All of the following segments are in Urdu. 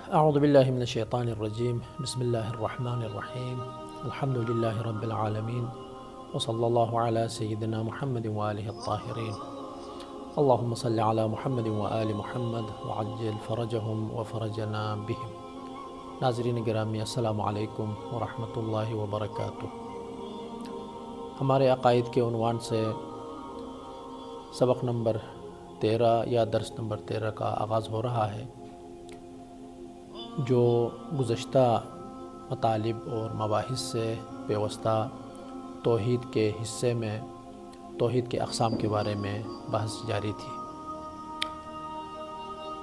اعوذ باللہ من الشیطان الرجیم بسم اللہ الرحمن الرحیم الحمد للہ رب العالمین وصلی اللہ علی سیدنا محمد وآلہ الطاہرین اللہم صلی علی محمد وآل محمد وعجل فرجہم وفرجنا بہم۔ ناظرین گرامی، السلام علیکم ورحمۃ اللہ وبرکاتہ۔ ہمارے عقائد کے عنوان سے سبق نمبر 13 یا درس نمبر 13 کا آغاز ہو رہا ہے، جو گزشتہ مطالب اور مباحث سے پیوستہ توحید کے حصے میں توحید کے اقسام کے بارے میں بحث جاری تھی۔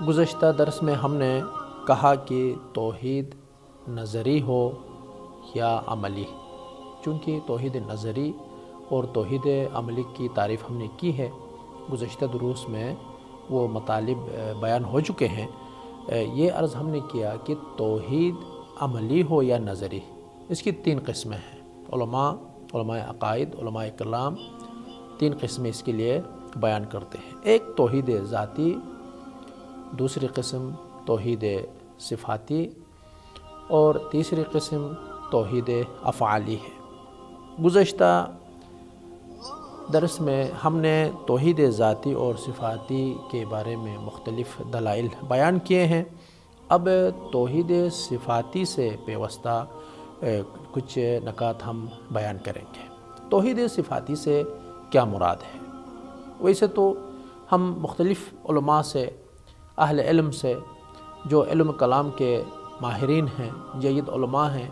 گزشتہ درس میں ہم نے کہا کہ توحید نظری ہو یا عملی، چونکہ توحید نظری اور توحید عملی کی تعریف ہم نے کی ہے، گزشتہ دروس میں وہ مطالب بیان ہو چکے ہیں۔ یہ عرض ہم نے کیا کہ توحید عملی ہو یا نظری، اس کی 3 قسمیں ہیں۔ علماء عقائد، علماء کلام 3 قسمیں اس کے لیے بیان کرتے ہیں۔ ایک توحید ذاتی، دوسری قسم توحید صفاتی، اور تیسری قسم توحید افعالی ہے۔ گزشتہ درس میں ہم نے توحید ذاتی اور صفاتی کے بارے میں مختلف دلائل بیان کیے ہیں۔ اب توحید صفاتی سے پیوستہ کچھ نکات ہم بیان کریں گے۔ توحید صفاتی سے کیا مراد ہے؟ ویسے تو ہم مختلف علماء سے، اہل علم سے، جو علم کلام کے ماہرین ہیں، جید علماء ہیں،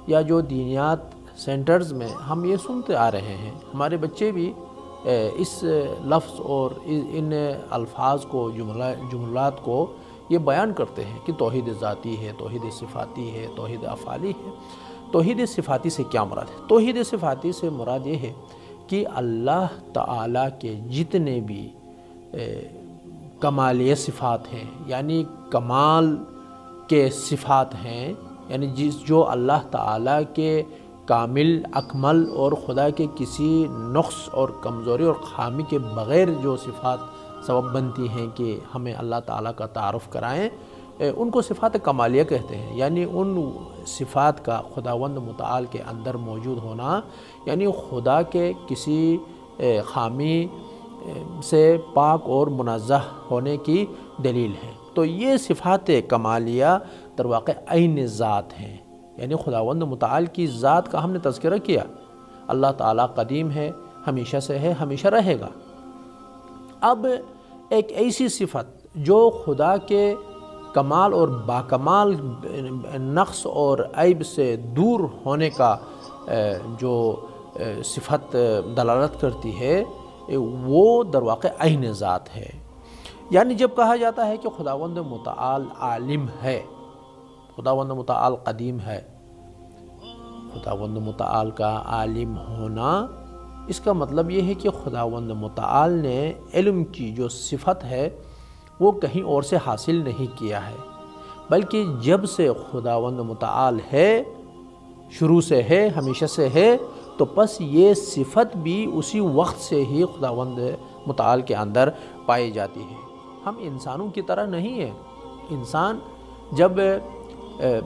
یا جو دینیات سینٹرز میں ہم یہ سنتے آ رہے ہیں، ہمارے بچے بھی اس لفظ اور ان الفاظ کو، جملات کو یہ بیان کرتے ہیں کہ توحید ذاتی ہے، توحید صفاتی ہے، توحید افعالی ہے۔ توحید صفاتی سے کیا مراد ہے؟ توحید صفاتی سے مراد یہ ہے کہ اللہ تعالیٰ کے جتنے بھی کمالیہ صفات ہیں، یعنی کمال کے صفات ہیں، یعنی جو اللہ تعالیٰ کے کامل، اکمل اور خدا کے کسی نقص اور کمزوری اور خامی کے بغیر جو صفات سبب بنتی ہیں کہ ہمیں اللہ تعالیٰ کا تعارف کرائیں، ان کو صفات کمالیہ کہتے ہیں۔ یعنی ان صفات کا خداوند متعال کے اندر موجود ہونا، یعنی خدا کے کسی خامی سے پاک اور منزہ ہونے کی دلیل ہے۔ تو یہ صفات کمالیہ در واقع عین ذات ہیں، یعنی خداوند متعال کی ذات کا ہم نے تذکرہ کیا۔ اللہ تعالیٰ قدیم ہے، ہمیشہ سے ہے، ہمیشہ رہے گا۔ اب ایک ایسی صفت جو خدا کے کمال اور باکمال نقص اور عیب سے دور ہونے کا جو صفت دلالت کرتی ہے، وہ در واقع عین ذات ہے۔ یعنی جب کہا جاتا ہے کہ خداوند متعال عالم ہے، خداوند متعال قدیم ہے، خداوند متعال کا عالم ہونا، اس کا مطلب یہ ہے کہ خداوند متعال نے علم کی جو صفت ہے وہ کہیں اور سے حاصل نہیں کیا ہے، بلکہ جب سے خداوند متعال ہے، شروع سے ہے، ہمیشہ سے ہے، تو بس یہ صفت بھی اسی وقت سے ہی خداوند متعال کے اندر پائی جاتی ہے۔ ہم انسانوں کی طرح نہیں ہیں۔ انسان جب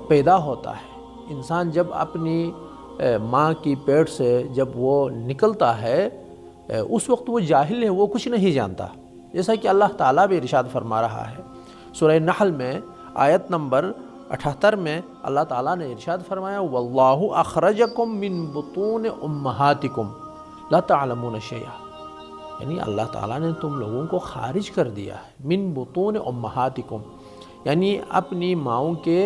پیدا ہوتا ہے، انسان جب اپنی ماں کی پیٹ سے جب وہ نکلتا ہے، اس وقت وہ جاہل ہے، وہ کچھ نہیں جانتا، جیسا کہ اللہ تعالیٰ بھی ارشاد فرما رہا ہے۔ سورہ نحل میں آیت نمبر 78 میں اللہ تعالیٰ نے ارشاد فرمایا، وَاللَّهُ أَخْرَجَكُم مِّن بُطُونِ أُمَّهَاتِكُمْ لَا تَعْلَمُونَ شَيْئًا، یعنی اللہ تعالیٰ نے تم لوگوں کو خارج کر دیا ہے، من بطون امہاتکم، یعنی اپنی ماؤں کے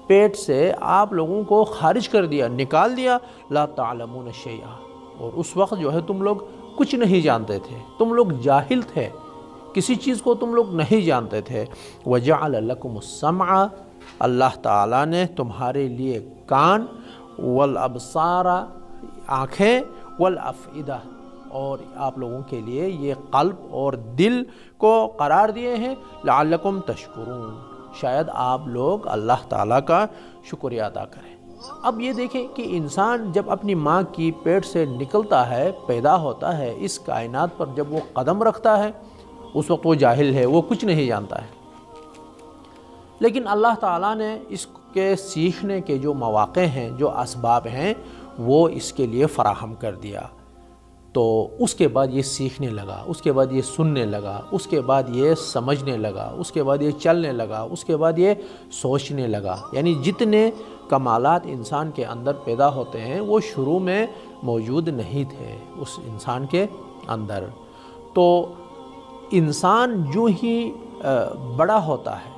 پیٹ سے آپ لوگوں کو خارج کر دیا، نکال دیا، لا تعلمون شیئا، اور اس وقت جو ہے تم لوگ کچھ نہیں جانتے تھے، تم لوگ جاہل تھے، کسی چیز کو تم لوگ نہیں جانتے تھے۔ وَجَعَلَ لَكُمُ السَّمْعَ، اللہ تعالیٰ نے تمہارے لیے کان، والابصار، آنکھیں، والافئدہ، اور آپ لوگوں کے لیے یہ قلب اور دل کو قرار دیے ہیں، لعلکم تشکرون، شاید آپ لوگ اللہ تعالیٰ کا شکریہ ادا کریں۔ اب یہ دیکھیں کہ انسان جب اپنی ماں کی پیٹ سے نکلتا ہے، پیدا ہوتا ہے، اس کائنات پر جب وہ قدم رکھتا ہے، اس وقت وہ جاہل ہے، وہ کچھ نہیں جانتا ہے۔ لیکن اللہ تعالیٰ نے اس کے سیکھنے کے جو مواقع ہیں، جو اسباب ہیں، وہ اس کے لیے فراہم کر دیا۔ تو اس کے بعد یہ سیکھنے لگا، اس کے بعد یہ سننے لگا، اس کے بعد یہ سمجھنے لگا، اس کے بعد یہ چلنے لگا، اس کے بعد یہ سوچنے لگا۔ یعنی جتنے کمالات انسان کے اندر پیدا ہوتے ہیں وہ شروع میں موجود نہیں تھے اس انسان کے اندر۔ تو انسان جو ہی بڑا ہوتا ہے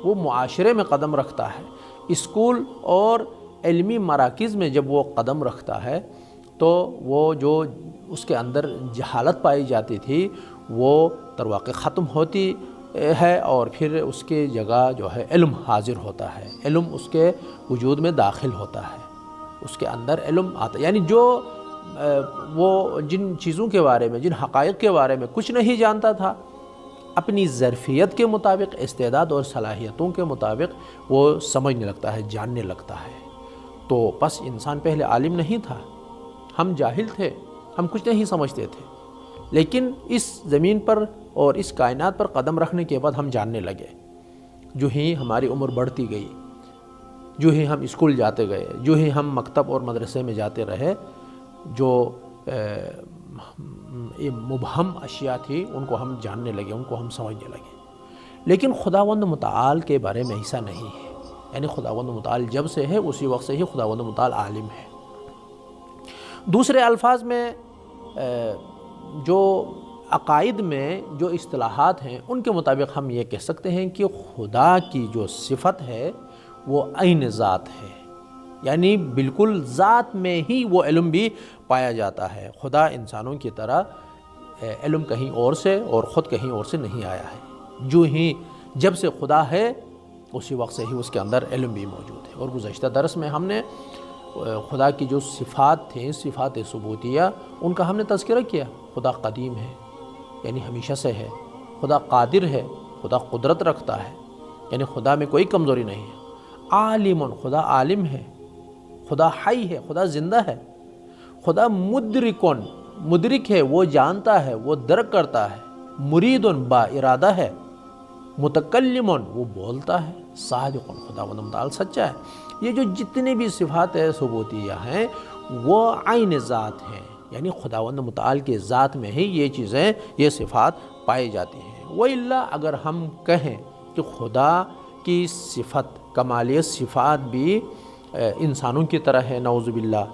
وہ معاشرے میں قدم رکھتا ہے، اسکول اور علمی مراکز میں جب وہ قدم رکھتا ہے تو وہ جو اس کے اندر جہالت پائی جاتی تھی وہ در واقع ختم ہوتی ہے، اور پھر اس کی جگہ جو ہے علم حاضر ہوتا ہے، علم اس کے وجود میں داخل ہوتا ہے، اس کے اندر علم آتا ہے۔ یعنی جو وہ جن چیزوں کے بارے میں، جن حقائق کے بارے میں کچھ نہیں جانتا تھا، اپنی ظرفیت کے مطابق، استعداد اور صلاحیتوں کے مطابق وہ سمجھنے لگتا ہے، جاننے لگتا ہے۔ تو بس انسان پہلے عالم نہیں تھا، ہم جاہل تھے، ہم کچھ نہیں سمجھتے تھے، لیکن اس زمین پر اور اس کائنات پر قدم رکھنے کے بعد ہم جاننے لگے۔ جو ہی ہماری عمر بڑھتی گئی، جو ہی ہم اسکول جاتے گئے، جو ہی ہم مکتب اور مدرسے میں جاتے رہے، جو مبہم اشیاء تھی ان کو ہم جاننے لگے، ان کو ہم سمجھنے لگے۔ لیکن خداوند متعال کے بارے میں ایسا نہیں ہے۔ یعنی خداوند متعال جب سے ہے اسی وقت سے ہی خداوند متعال عالم ہے۔ دوسرے الفاظ میں جو عقائد میں جو اصطلاحات ہیں ان کے مطابق ہم یہ کہہ سکتے ہیں کہ خدا کی جو صفت ہے وہ عین ذات ہے، یعنی بالکل ذات میں ہی وہ علم بھی پایا جاتا ہے۔ خدا انسانوں کی طرح علم کہیں اور سے اور خود کہیں اور سے نہیں آیا ہے۔ جو ہی جب سے خدا ہے اسی وقت سے ہی اس کے اندر علم بھی موجود ہے۔ اور گزشتہ درس میں ہم نے خدا کی جو صفات تھیں، صفات ثبوتیہ، ان کا ہم نے تذکرہ کیا۔ خدا قدیم ہے، یعنی ہمیشہ سے ہے۔ خدا قادر ہے، خدا قدرت رکھتا ہے، یعنی خدا میں کوئی کمزوری نہیں ہے۔ عالم، خدا عالم ہے۔ خدا حی ہے، خدا زندہ ہے۔ خدا مدرکن، مدرک ہے، وہ جانتا ہے، وہ درک کرتا ہے۔ مریدن، با ارادہ ہے۔ متکلمن، وہ بولتا ہے۔ صادقن، خداوند متعال سچا ہے۔ یہ جو جتنے بھی صفات ثبوتیہ ہیں وہ عین ذات ہیں، یعنی خداوند متعال کے ذات میں ہی یہ چیزیں، یہ صفات پائی جاتی ہیں۔ وَإِلَّا، اگر ہم کہیں کہ خدا کی صفت، کمالیہ صفات بھی انسانوں کی طرح ہے، نعوذ باللہ،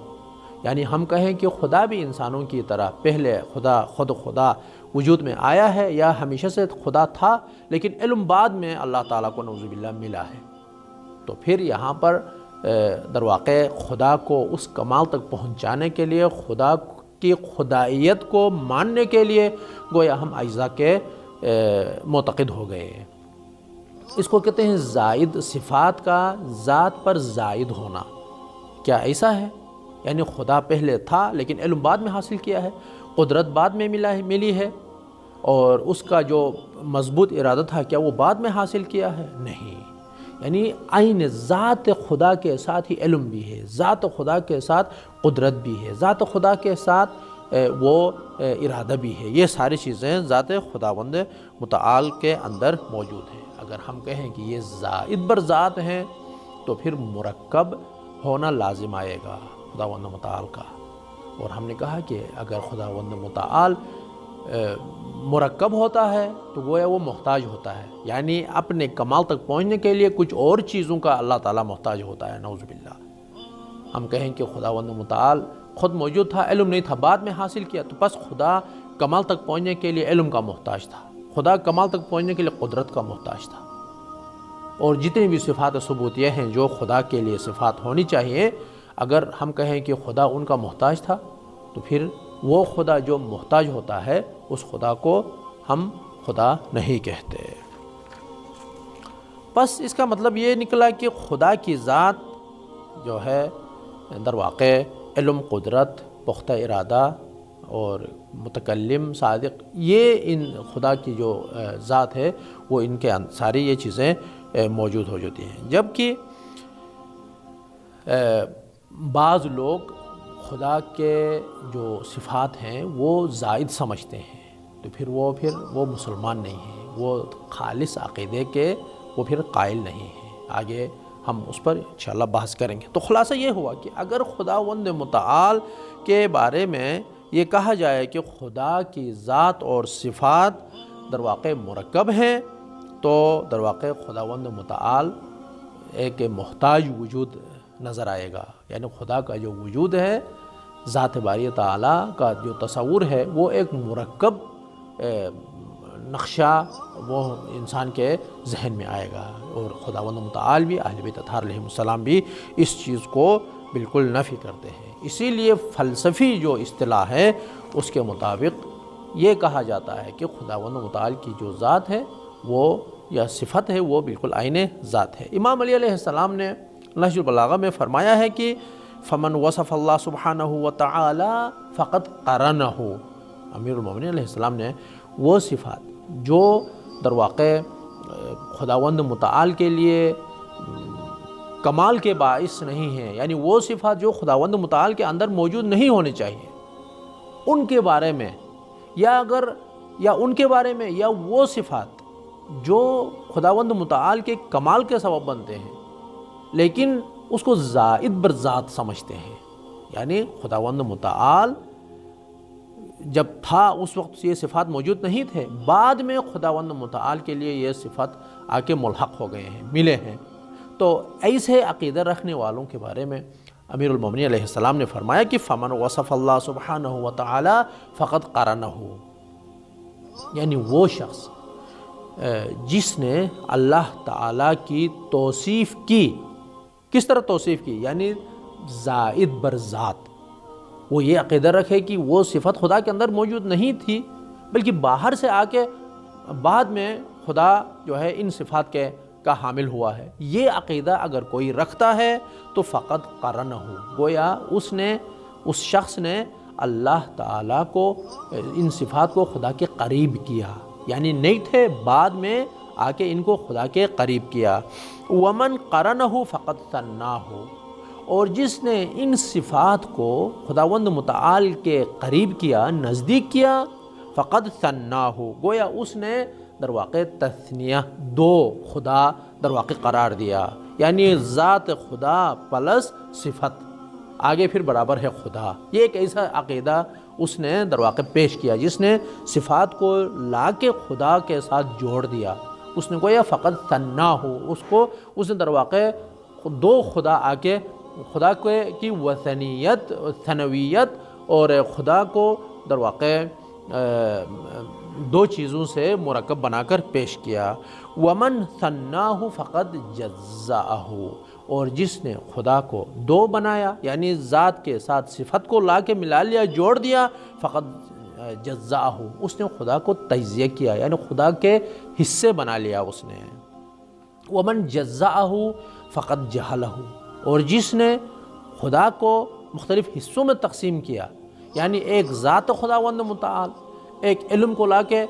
یعنی ہم کہیں کہ خدا بھی انسانوں کی طرح پہلے خدا وجود میں آیا ہے، یا ہمیشہ سے خدا تھا لیکن علم بعد میں اللہ تعالیٰ کو نعوذ باللہ ملا ہے، تو پھر یہاں پر در واقع خدا کو اس کمال تک پہنچانے کے لیے، خدا کی خدائیت کو ماننے کے لیے گویا ہم اجزاء کے معتقد ہو گئے ہیں۔ اس کو کہتے ہیں زائد، صفات کا ذات پر زائد ہونا۔ کیا ایسا ہے؟ یعنی خدا پہلے تھا لیکن علم بعد میں حاصل کیا ہے، قدرت بعد میں ملی ہے، اور اس کا جو مضبوط ارادہ تھا کیا وہ بعد میں حاصل کیا ہے؟ نہیں۔ یعنی عین ذات خدا کے ساتھ ہی علم بھی ہے، ذات خدا کے ساتھ قدرت بھی ہے، ذات خدا کے ساتھ وہ ارادہ بھی ہے۔ یہ ساری چیزیں ذات خداوند متعال کے اندر موجود ہیں۔ اگر ہم کہیں کہ یہ زائد بر ذات ہیں تو پھر مرکب ہونا لازم آئے گا خداوند متعال کا۔ اور ہم نے کہا کہ اگر خداوند متعال مرکب ہوتا ہے تو گویا وہ محتاج ہوتا ہے، یعنی اپنے کمال تک پہنچنے کے لیے کچھ اور چیزوں کا اللہ تعالیٰ محتاج ہوتا ہے، نعوذ باللہ۔ ہم کہیں کہ خداوند متعال خود موجود تھا، علم نہیں تھا، بعد میں حاصل کیا، تو بس خدا کمال تک پہنچنے کے لیے علم کا محتاج تھا، خدا کمال تک پہنچنے کے لیے قدرت کا محتاج تھا۔ اور جتنی بھی صفات ثبوتیہ ہیں جو خدا کے لیے صفات ہونی چاہیے، اگر ہم کہیں کہ خدا ان کا محتاج تھا تو پھر وہ خدا جو محتاج ہوتا ہے اس خدا کو ہم خدا نہیں کہتے۔ بس اس کا مطلب یہ نکلا کہ خدا کی ذات جو ہے در واقع علم، قدرت، پختہ ارادہ اور متکلم، صادق، یہ ان خدا کی جو ذات ہے وہ ان کے ساری یہ چیزیں موجود ہو جاتی ہیں۔ جبکہ بعض لوگ خدا کے جو صفات ہیں وہ زائد سمجھتے ہیں، تو پھر وہ مسلمان نہیں ہیں، وہ خالص عقیدے کے وہ پھر قائل نہیں ہیں۔ آگے ہم اس پر انشاءاللہ بحث کریں گے۔ تو خلاصہ یہ ہوا کہ اگر خداوند متعال کے بارے میں یہ کہا جائے کہ خدا کی ذات اور صفات در واقع مرکب ہیں، تو در واقع خداوند متعال ایک محتاج وجود نظر آئے گا، یعنی خدا کا جو وجود ہے، ذات باری تعالیٰ کا جو تصور ہے، وہ ایک مرکب نقشہ وہ انسان کے ذہن میں آئے گا، اور خداوند متعال بھی، اہل بیت اطہار علیہ السلام بھی اس چیز کو بالکل نفی کرتے ہیں۔ اسی لیے فلسفی جو اصطلاح ہے اس کے مطابق یہ کہا جاتا ہے کہ خداوند متعال کی جو ذات ہے وہ یا صفت ہے وہ بالکل عین ذات ہے۔ امام علی علیہ السلام نے نہج البلاغہ میں فرمایا ہے کہ فمن وصف اللہ سبحانہ وتعالی فقط قرنہ، امیر المومنین علیہ السلام نے وہ صفات جو در واقع خداوند متعال کے لیے کمال کے باعث نہیں ہیں، یعنی وہ صفات جو خداوند متعال کے اندر موجود نہیں ہونے چاہیے، ان کے بارے میں یا ان کے بارے میں یا وہ صفات جو خداوند متعال کے کمال کے سبب بنتے ہیں لیکن اس کو زائد بر ذات سمجھتے ہیں، یعنی خداوند متعال جب تھا اس وقت یہ صفات موجود نہیں تھے، بعد میں خداوند متعال کے لیے یہ صفات آ کے ملحق ہو گئے ہیں، ملے ہیں۔ تو ایسے عقیدہ رکھنے والوں کے بارے میں امیر المومنین علیہ السلام نے فرمایا کہ فمن وصف اللہ سبحانہ وتعالی فقط قرنہ، یعنی وہ شخص جس نے اللہ تعالیٰ کی توصیف کی، کس طرح توصیف کی، یعنی زائد بر ذات، وہ یہ عقیدہ رکھے کہ وہ صفت خدا کے اندر موجود نہیں تھی بلکہ باہر سے آ کے بعد میں خدا جو ہے ان صفات کا حامل ہوا ہے، یہ عقیدہ اگر کوئی رکھتا ہے تو فقط قرنہ، گویا اس شخص نے اللہ تعالیٰ کو ان صفات کو خدا کے قریب کیا، یعنی نہیں تھے، بعد میں آ کے ان کو خدا کے قریب کیا۔ ومن قرنہ فقط ثناہ، اور جس نے ان صفات کو خداوند متعال کے قریب کیا، نزدیک کیا، فقط ثناہ، گویا اس نے در واقع تثنیہ، دو خدا در واقع قرار دیا، یعنی ذات خدا پلس صفت آگے پھر برابر ہے خدا۔ یہ ایک ایسا عقیدہ اس نے در واقع پیش کیا جس نے صفات کو لا کے خدا کے ساتھ جوڑ دیا، اس نے گویا فقط ثناہ، اس نے در واقع دو خدا آ کے خدا کی وثنیت، ثنویت اور خدا کو در واقع دو چیزوں سے مرکب بنا کر پیش کیا۔ ومن ثناہ فقط جزاہ، اور جس نے خدا کو دو بنایا، یعنی ذات کے ساتھ صفت کو لا کے ملا لیا، جوڑ دیا، فقط جزاہ، اس نے خدا کو تجزیہ کیا، یعنی خدا کے حصے بنا لیا اس نے۔ ومن جزاہ فقط جہلہ، اور جس نے خدا کو مختلف حصوں میں تقسیم کیا، یعنی ایک ذات خداوند متعال، ایک علم کو لا کے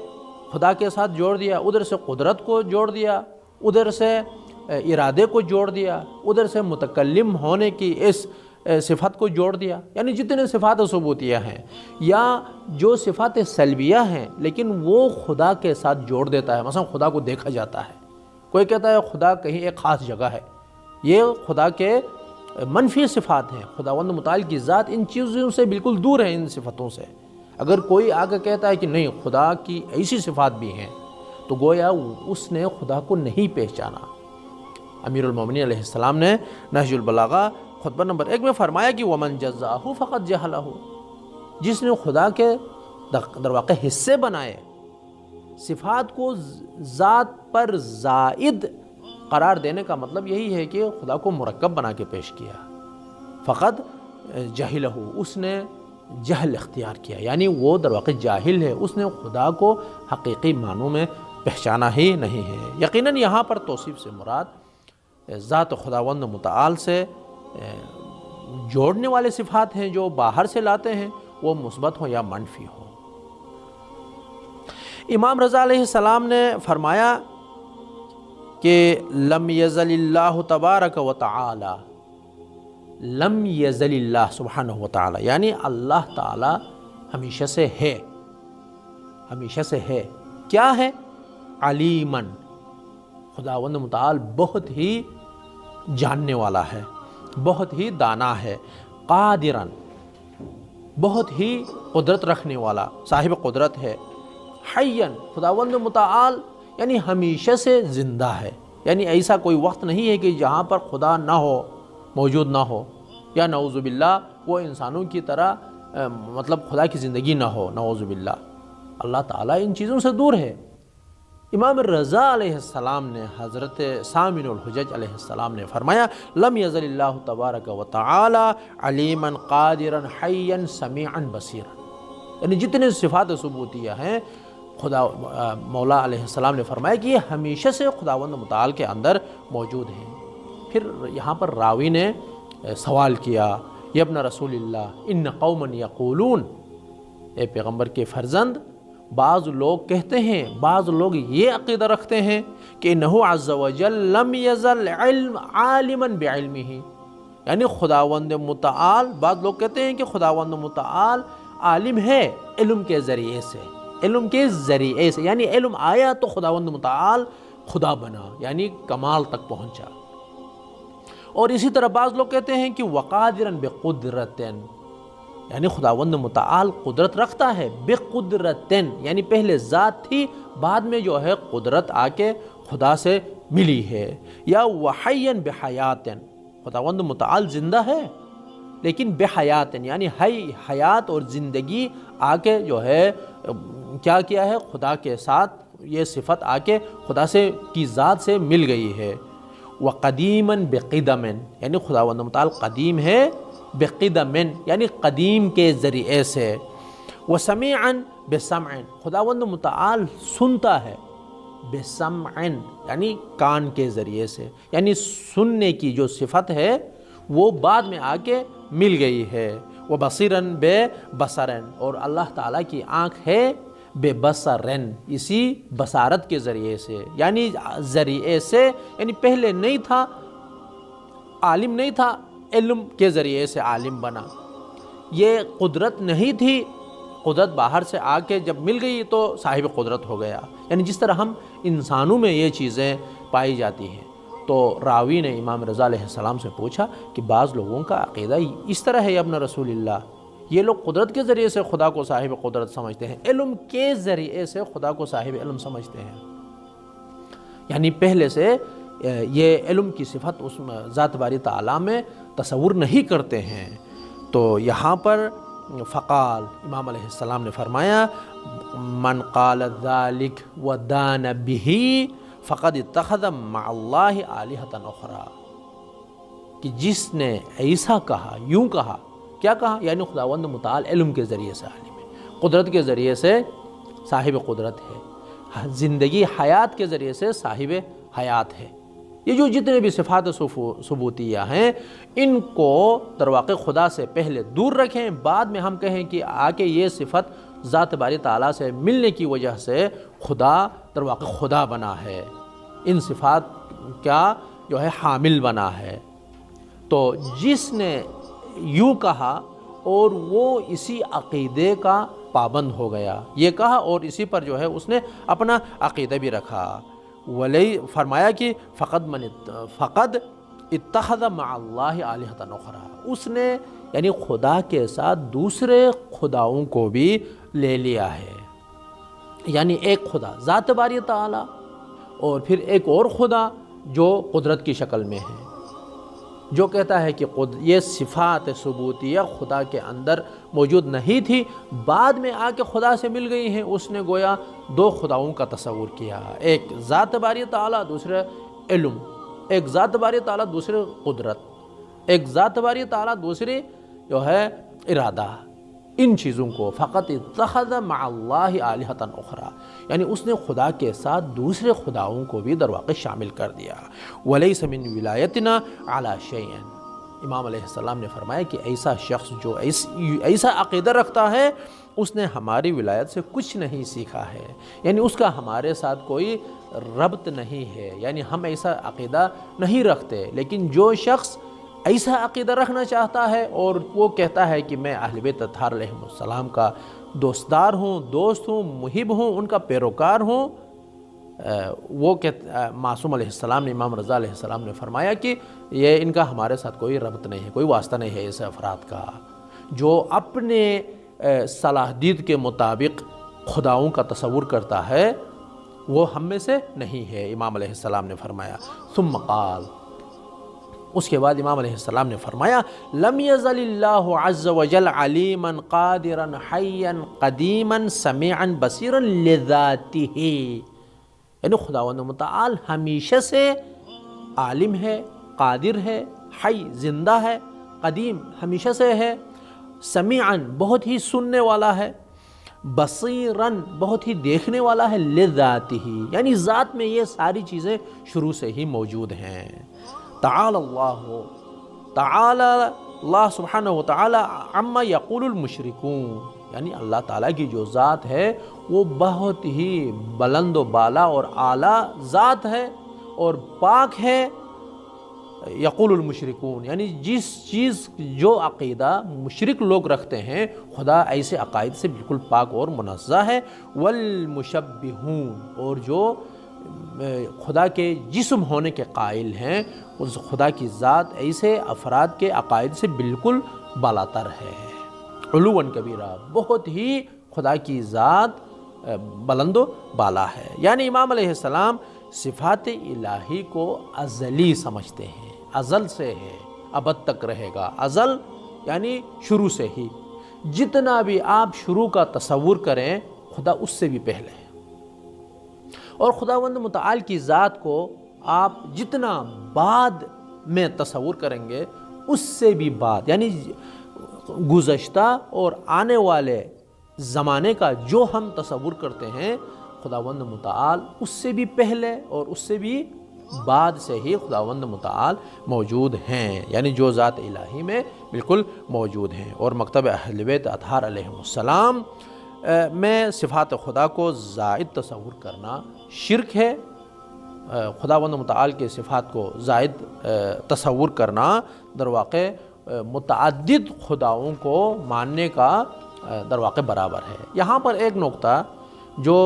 خدا کے ساتھ جوڑ دیا، ادھر سے قدرت کو جوڑ دیا، ادھر سے ارادے کو جوڑ دیا، ادھر سے متکلم ہونے کی اس صفت کو جوڑ دیا، یعنی جتنے صفات ثبوتیہ ہیں یا جو صفات سلبیہ ہیں لیکن وہ خدا کے ساتھ جوڑ دیتا ہے، مثلا خدا کو دیکھا جاتا ہے، کوئی کہتا ہے خدا کہیں ایک خاص جگہ ہے، یہ خدا کے منفی صفات ہیں، خداوند متعال کی ذات ان چیزوں سے بالکل دور ہے، ان صفتوں سے۔ اگر کوئی آ کے کہتا ہے کہ نہیں خدا کی ایسی صفات بھی ہیں تو گویا اس نے خدا کو نہیں پہچانا۔ امیر المومنین علیہ السلام نے نہج البلاغہ خطبہ نمبر 1 میں فرمایا کہ ومن جزاہ فقط جہلہ، جس نے خدا کے در واقع حصے بنائے، صفات کو ذات پر زائد قرار دینے کا مطلب یہی ہے کہ خدا کو مرکب بنا کے پیش کیا، فقط جہلہ، اس نے جہل اختیار کیا، یعنی وہ در واقع جاہل ہے، اس نے خدا کو حقیقی معنوں میں پہچانا ہی نہیں ہے۔ یقیناً یہاں پر توصیف سے مراد ذات خداوند متعال سے جوڑنے والے صفات ہیں جو باہر سے لاتے ہیں، وہ مثبت ہو یا منفی ہو۔ امام رضا علیہ السلام نے فرمایا کہ لم یزل اللہ تبارک و تعالی، لم یزل اللہ سبحانہ و تعالی، یعنی اللہ تعالی ہمیشہ سے ہے، ہمیشہ سے ہے۔ کیا ہے؟ علیماً، خداوند متعال بہت ہی جاننے والا ہے، بہت ہی دانا ہے، قادرن بہت ہی قدرت رکھنے والا، صاحب قدرت ہے، حیّن خداوند متعال یعنی ہمیشہ سے زندہ ہے، یعنی ایسا کوئی وقت نہیں ہے کہ جہاں پر خدا نہ ہو، موجود نہ ہو، یا نعوذ باللہ وہ انسانوں کی طرح مطلب خدا کی زندگی نہ ہو، نعوذ باللہ۔ اللہ تعالیٰ ان چیزوں سے دور ہے۔ امام رضا علیہ السلام نے حضرت سامن الحجج علیہ السلام نے فرمایا لم یزل اللہ تبارک و تعالی علیما قادرا حیا سمیعا بصیرا، یعنی جتنے صفات ثبوتیہ ہیں خدا مولا علیہ السلام نے فرمایا کہ یہ ہمیشہ سے خداوند متعال کے اندر موجود ہیں۔ پھر یہاں پر راوی نے سوال کیا، یا ابن رسول اللہ ان قوما یقولون، اے پیغمبر کے فرزند، بعض لوگ کہتے ہیں، بعض لوگ یہ عقیدہ رکھتے ہیں کہ انہ عز وجل لم یزل عالما بعلمہ، یعنی خداوند متعال، بعض لوگ کہتے ہیں کہ خداوند متعال عالم ہے علم کے ذریعے سے، علم کے ذریعے سے، یعنی علم آیا تو خداوند متعال خدا بنا، یعنی کمال تک پہنچا۔ اور اسی طرح بعض لوگ کہتے ہیں کہ وقادرا بقدرتن، یعنی خداوند متعال قدرت رکھتا ہے، بقدرتن یعنی پہلے ذات تھی، بعد میں جو ہے قدرت آ کے خدا سے ملی ہے، یا وحیا بحیاتن، خداوند متعال زندہ ہے لیکن بحیاتن یعنی حیات اور زندگی آ کے جو ہے کیا ہے، خدا کے ساتھ یہ صفت آ کے خدا سے کی ذات سے مل گئی ہے۔ وقدیما بقدم، یعنی خداوند متعال قدیم ہے، بقدم یعنی قدیم کے ذریعے سے، وسمیعا بسمع، خداوند متعال سنتا ہے، بسمع یعنی کان کے ذریعے سے، یعنی سننے کی جو صفت ہے وہ بعد میں آ کے مل گئی ہے، وبصیرن بے بصرن، اور اللہ تعالیٰ کی آنکھ ہے بے بصرن، اسی بصارت کے ذریعے سے، یعنی ذریعے سے، یعنی پہلے نہیں تھا، عالم نہیں تھا، علم کے ذریعے سے عالم بنا۔ یہ قدرت نہیں تھی، قدرت باہر سے آ کے جب مل گئی تو صاحب قدرت ہو گیا، یعنی جس طرح ہم انسانوں میں یہ چیزیں پائی جاتی ہیں۔ تو راوی نے امام رضا علیہ السلام سے پوچھا کہ بعض لوگوں کا عقیدہ اس طرح ہے یا ابن رسول اللہ، یہ لوگ قدرت کے ذریعے سے خدا کو صاحب قدرت سمجھتے ہیں، علم کے ذریعے سے خدا کو صاحب علم سمجھتے ہیں، یعنی پہلے سے یہ علم کی صفت اس ذات باری تعالیٰ میں تصور نہیں کرتے ہیں۔ تو یہاں پر فقال، امام علیہ السلام نے فرمایا من قال ذلک ودان بہ فقد اتخذ مع اللہ آلہۃ اخری، کہ جس نے ایسا کہا، یوں کہا، کیا کہا، یعنی خداوند متعال علم کے ذریعے سے عالم ہے، قدرت کے ذریعے سے صاحب قدرت ہے، زندگی حیات کے ذریعے سے صاحب حیات ہے۔ یہ جو جتنے بھی صفات ثبوتیہ ہیں ان کو در واقع خدا سے پہلے دور رکھیں، بعد میں ہم کہیں کہ آ کے یہ صفت ذات باری تعالیٰ سے ملنے کی وجہ سے خدا در واقع خدا بنا ہے، ان صفات کا جو ہے حامل بنا ہے۔ تو جس نے یوں کہا اور وہ اسی عقیدے کا پابند ہو گیا، یہ کہا اور اسی پر جو ہے اس نے اپنا عقیدہ بھی رکھا، ولی فرمایا کہ فقد اتخذ مع اللہ آلہۃ اخری، اس نے یعنی خدا کے ساتھ دوسرے خداؤں کو بھی لے لیا ہے، یعنی ایک خدا ذات باری تعالی اور پھر ایک اور خدا جو قدرت کی شکل میں ہے، جو کہتا ہے کہ یہ صفات ثبوتیہ خدا کے اندر موجود نہیں تھی، بعد میں آ کے خدا سے مل گئی ہیں، اس نے گویا دو خداؤں کا تصور کیا، ایک ذات باری تعالیٰ، دوسرے علم، ایک ذات باری تعالیٰ دوسرے قدرت، ایک ذات باری تعالیٰ دوسری جو ہے ارادہ، ان چیزوں کو فقط اتخذ مع اللہ آلہۃ اخری، یعنی اس نے خدا کے ساتھ دوسرے خداؤں کو بھی در واقع شامل کر دیا۔ ولیس من ولایتنا علی شیء، امام علیہ السلام نے فرمایا کہ ایسا شخص جو ایسا عقیدہ رکھتا ہے اس نے ہماری ولایت سے کچھ نہیں سیکھا ہے، یعنی اس کا ہمارے ساتھ کوئی ربط نہیں ہے، یعنی ہم ایسا عقیدہ نہیں رکھتے۔ لیکن جو شخص ایسا عقیدہ رکھنا چاہتا ہے اور وہ کہتا ہے کہ میں اہل بیت اطہار علیہ السلام کا دوستدار ہوں، دوست ہوں، محب ہوں، ان کا پیروکار ہوں، وہ کہ معصوم علیہ السلام نے، امام رضا علیہ السلام نے فرمایا کہ یہ ان کا ہمارے ساتھ کوئی ربط نہیں ہے، کوئی واسطہ نہیں ہے ایسے افراد کا جو اپنے صلاحیت کے مطابق خداؤں کا تصور کرتا ہے، وہ ہم میں سے نہیں ہے، امام علیہ السلام نے فرمایا۔ ثم قال، اس کے بعد امام علیہ السلام نے فرمایا لم یزل اللہ عز وجل علیما قادرا حیا قدیما سمیعا بصیرا لذاتہ، یعنی خداوند متعال ہمیشہ سے عالم ہے، قادر ہے، حی زندہ ہے، قدیم ہمیشہ سے ہے، سمیعا بہت ہی سننے والا ہے، بصیراً بہت ہی دیکھنے والا ہے، لذاتہ یعنی ذات میں یہ ساری چیزیں شروع سے ہی موجود ہیں۔ تعالی اللہ سبحانہ وتعالی عما یقول المشرکون، یعنی اللہ تعالیٰ کی جو ذات ہے وہ بہت ہی بلند و بالا اور اعلیٰ ذات ہے اور پاک ہے۔ یقول المشرکون یعنی جس چیز جو عقیدہ مشرک لوگ رکھتے ہیں، خدا ایسے عقائد سے بالکل پاک اور منزہ ہے۔ والمشبہون، اور جو خدا کے جسم ہونے کے قائل ہیں، اس خدا کی ذات ایسے افراد کے عقائد سے بالکل بالاتر ہے۔ علواً کبیرہ، بہت ہی خدا کی ذات بلند و بالا ہے۔ یعنی امام علیہ السلام صفات الہی کو ازلی سمجھتے ہیں، ازل سے ہے، ابد تک رہے گا۔ ازل یعنی شروع سے ہی، جتنا بھی آپ شروع کا تصور کریں خدا اس سے بھی پہلے ہے، اور خداوند متعال کی ذات کو آپ جتنا بعد میں تصور کریں گے اس سے بھی بعد، یعنی گزشتہ اور آنے والے زمانے کا جو ہم تصور کرتے ہیں، خداوند متعال اس سے بھی پہلے اور اس سے بھی بعد سے ہی خداوند متعال موجود ہیں، یعنی جو ذات الہی میں بالکل موجود ہیں۔ اور مکتب اہل بیت اطہار علیہ السلام میں صفات خدا کو زائد تصور کرنا شرک ہے۔ خداوند متعال کے صفات کو زائد تصور کرنا در واقع متعدد خداؤں کو ماننے کا در واقع برابر ہے۔ یہاں پر ایک نقطہ جو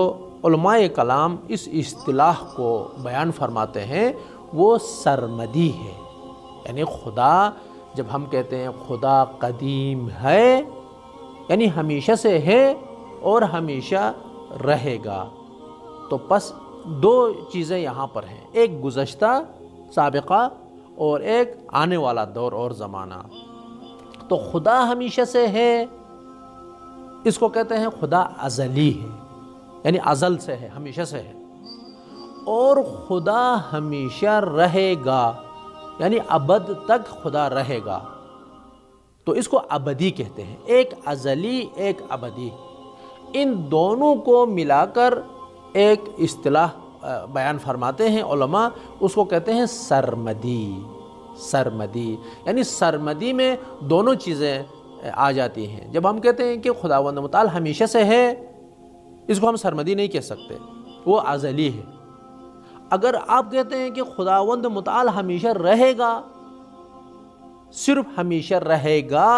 علماء کلام اس اصطلاح کو بیان فرماتے ہیں وہ سرمدی ہے، یعنی خدا جب ہم کہتے ہیں خدا قدیم ہے یعنی ہمیشہ سے ہے اور ہمیشہ رہے گا، تو پس دو چیزیں یہاں پر ہیں، ایک گزشتہ سابقہ اور ایک آنے والا دور اور زمانہ۔ تو خدا ہمیشہ سے ہے، اس کو کہتے ہیں خدا ازلی ہے، یعنی ازل سے ہے، ہمیشہ سے ہے، اور خدا ہمیشہ رہے گا یعنی ابد تک خدا رہے گا، تو اس کو ابدی کہتے ہیں۔ ایک ازلی ایک ابدی، ان دونوں کو ملا کر ایک اصطلاح بیان فرماتے ہیں علماء، اس کو کہتے ہیں سرمدی۔ سرمدی یعنی سرمدی میں دونوں چیزیں آ جاتی ہیں۔ جب ہم کہتے ہیں کہ خداوند متعال ہمیشہ سے ہے، اس کو ہم سرمدی نہیں کہہ سکتے، وہ ازلی ہے۔ اگر آپ کہتے ہیں کہ خداوند متعال ہمیشہ رہے گا، صرف ہمیشہ رہے گا،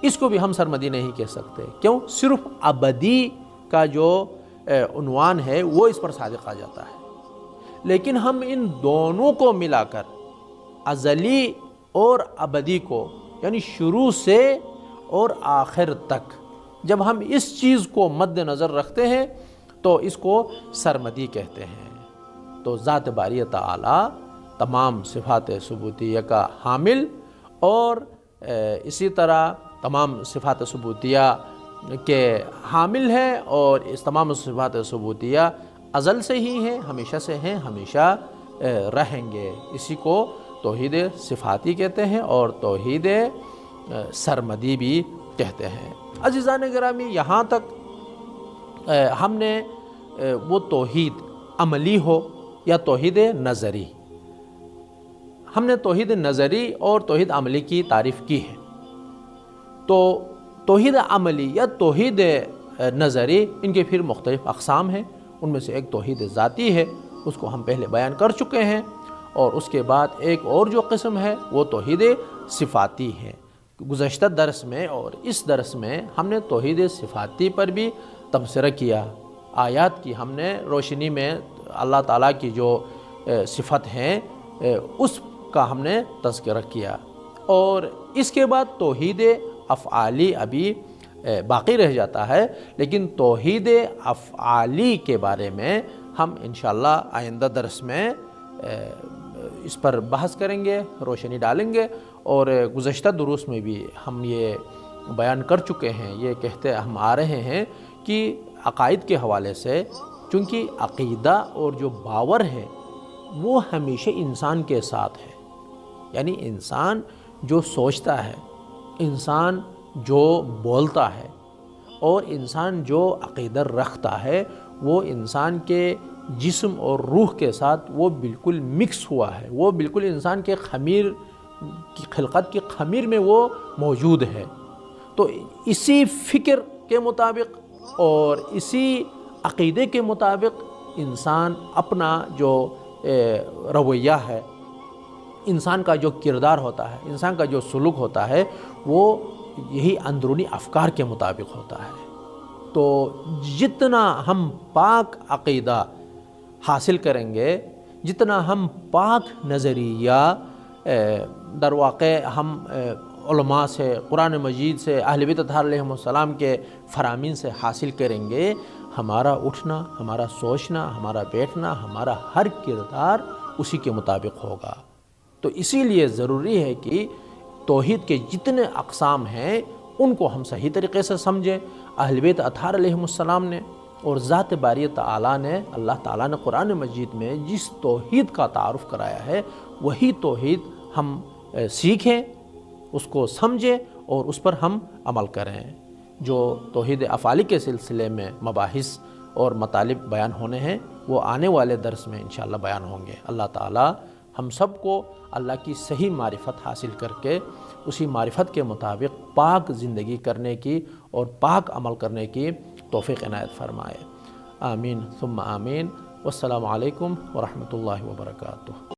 اس کو بھی ہم سرمدی نہیں کہہ سکتے۔ کیوں؟ صرف ابدی کا جو عنوان ہے وہ اس پر صادق آ جاتا ہے، لیکن ہم ان دونوں کو ملا کر ازلی اور ابدی کو، یعنی شروع سے اور آخر تک، جب ہم اس چیز کو مد نظر رکھتے ہیں تو اس کو سرمدی کہتے ہیں۔ تو ذات باری تعالی تمام صفات ثبوتیہ کا حامل، اور اسی طرح تمام صفات ثبوتیہ کے حامل ہے، اور اس تمام صفات ثبوتیہ ازل سے ہی ہیں، ہمیشہ سے ہیں، ہمیشہ رہیں گے۔ اسی کو توحید صفاتی کہتے ہیں اور توحید سرمدی بھی کہتے ہیں۔ عزیزان گرامی، یہاں تک ہم نے وہ توحید عملی ہو یا توحید نظری، ہم نے توحید نظری اور توحید عملی کی تعریف کی ہے۔ تو توحید عملی یا توحید نظری، ان کے پھر مختلف اقسام ہیں، ان میں سے ایک توحید ذاتی ہے، اس کو ہم پہلے بیان کر چکے ہیں، اور اس کے بعد ایک اور جو قسم ہے وہ توحید صفاتی ہے۔ گزشتہ درس میں اور اس درس میں ہم نے توحید صفاتی پر بھی تبصرہ کیا، آیات کی ہم نے روشنی میں اللہ تعالیٰ کی جو صفت ہیں اس کا ہم نے تذکرہ کیا، اور اس کے بعد توحید افعالی ابھی باقی رہ جاتا ہے، لیکن توحید افعالی کے بارے میں ہم انشاءاللہ آئندہ درس میں اس پر بحث کریں گے، روشنی ڈالیں گے، اور گزشتہ دروس میں بھی ہم یہ بیان کر چکے ہیں، یہ کہتے ہم آ رہے ہیں کہ عقائد کے حوالے سے، چونکہ عقیدہ اور جو باور ہے وہ ہمیشہ انسان کے ساتھ ہے، یعنی انسان جو سوچتا ہے، انسان جو بولتا ہے، اور انسان جو عقیدہ رکھتا ہے وہ انسان کے جسم اور روح کے ساتھ وہ بالکل مکس ہوا ہے، وہ بالکل انسان کے خمیر کی خلقت کی خمیر میں وہ موجود ہے۔ تو اسی فکر کے مطابق اور اسی عقیدے کے مطابق انسان اپنا جو رویہ ہے، انسان کا جو کردار ہوتا ہے، انسان کا جو سلوک ہوتا ہے، وہ یہی اندرونی افکار کے مطابق ہوتا ہے۔ تو جتنا ہم پاک عقیدہ حاصل کریں گے، جتنا ہم پاک نظریہ در واقع ہم علماء سے، قرآن مجید سے، اہل بیت اطہار علیہم السلام کے فرامین سے حاصل کریں گے، ہمارا اٹھنا، ہمارا سوچنا، ہمارا بیٹھنا، ہمارا ہر کردار اسی کے مطابق ہوگا۔ تو اسی لیے ضروری ہے کہ توحید کے جتنے اقسام ہیں ان کو ہم صحیح طریقے سے سمجھیں۔ اہل بیت اطہار علیہم السلام نے اور ذات باری تعالیٰ نے، اللہ تعالیٰ نے قرآن مجید میں جس توحید کا تعارف کرایا ہے وہی توحید ہم سیکھیں، اس کو سمجھیں اور اس پر ہم عمل کریں۔ جو توحید افعالی کے سلسلے میں مباحث اور مطالب بیان ہونے ہیں وہ آنے والے درس میں انشاءاللہ بیان ہوں گے۔ اللہ تعالیٰ ہم سب کو اللہ کی صحیح معرفت حاصل کر کے اسی معرفت کے مطابق پاک زندگی کرنے کی اور پاک عمل کرنے کی توفیق عنایت فرمائے۔ آمین ثم آمین۔ والسلام علیکم ورحمۃ اللہ وبرکاتہ۔